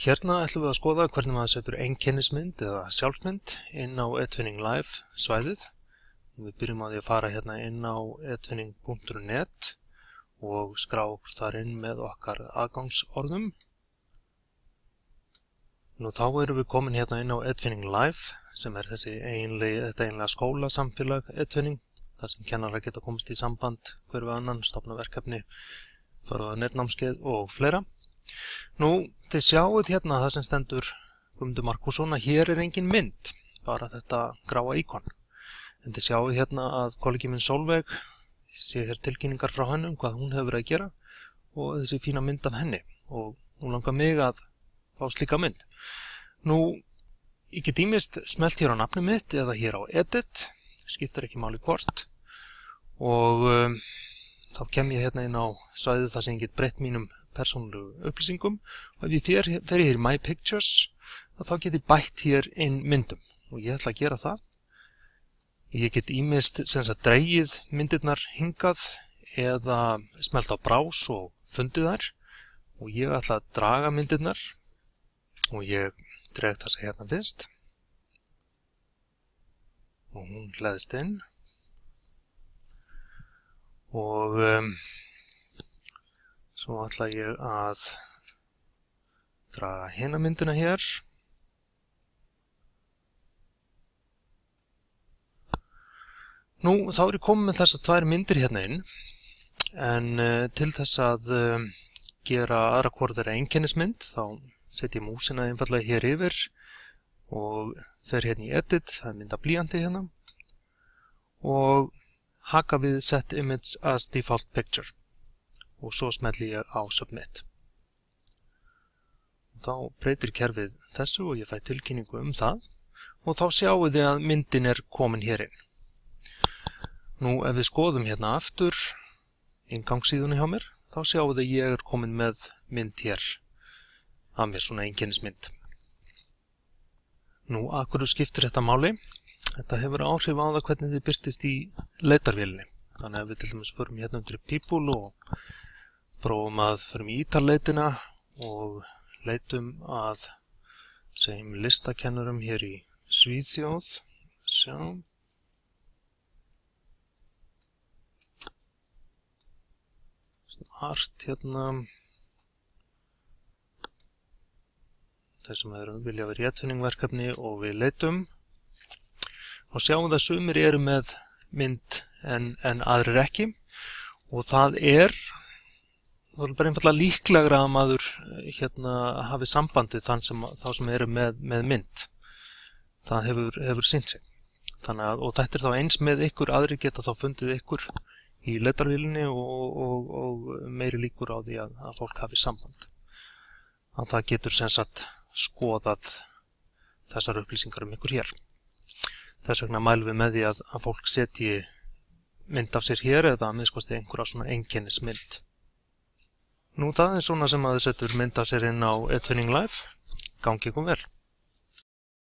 Hérna ætlum við að skoða hvernig maður setur einkennismynd eða sjálfsmynd inn á Edvinning Live svæðið. Við byrjum á því að fara hérna inn á edvinning.net og skrá okkur þar inn með okkar aðgangsorðum. Nú þá erum við komin hérna inn á Edvinning Live sem er þetta eiginlega skólasamfélag Edvinning, þar sem kennarar geta komist í samband hver við annan, stofna verkefni, fara á netnámskeið og fleira. Nú, þið sjáuð hérna það sem stendur Guðmundur Markússon að hér er engin mynd, bara þetta gráa íkon. En þið sjáuð hérna að kollegi minn Sólveig, sé hér tilkynningar frá henni hvað hún hefur verið að gera og þessi fína mynd af henni og hún langar mig að fá slíka mynd. Nú, ég get ýmist smellt hér á nafnið mitt eða hér á edit, skiptir ekki máli hvort og þá kem ég hérna inn á svæðið þar sem ég get breytt mínum persónulegu upplýsingum og ef ég fer hér í My Pictures þá get ég bætt hér inn myndum og ég ætla að gera það. Ég get ýmist dregið myndirnar hingað eða smellt á brás og fundið þær og ég ætla að draga myndirnar og ég dreg þessa hérna fyrst og hún hleðst inn og svo ætla ég að draga hina myndina hér. Nú, þá er ég komið með þessar tvær myndir hérna inn, en til þess að gera aðra hvort þeirra einkennismynd, þá setjum ég músina einfallega hér yfir og fer hérna í edit, það er mynda blýanti hérna, og haka við set image as default picture. Og svo smelli ég á Submit. Þá breytir kerfið þessu og ég fæ tilkynningu það og þá sjáum við að myndin er komin hér inn. Nú ef við skoðum hérna aftur inngangsíðunni hjá mér, þá sjáum við að ég er komin með mynd hér af mér, svona einkennismynd. Nú, af hverju skiptir þetta máli? Þetta hefur áhrif á það hvernig þið birtist í leitarvélinni. Þannig að við til dæmis förum hérna undir People og prófum að förum í ítalleitina og leitum að segjum listakennurum hér í Svíþjóð. Sjá. Art hérna. Þeir sem vilja vera í Edvinning-verkefni og við leitum. Og sjáum það sumir eru með mynd en aðrir ekki. Og það er bara einfallega líklegra að maður hafi sambandið þá sem eru með mynd. Það hefur sýnt sig. Og þetta er þá eins með ykkur, aðrir geta þá fundið ykkur í leitarvélinni og meiri líkur á því að fólk hafi samband. Að það getur skoðað þessar upplýsingar ykkur hér. Þess vegna mælum við með því að fólk setji mynd af sér hér eða að minnst einhverja svona einkennismynd. Nú það er svona sem að þið setur mynd af sér inn á Edvinning Live. Gangi ykkur vel.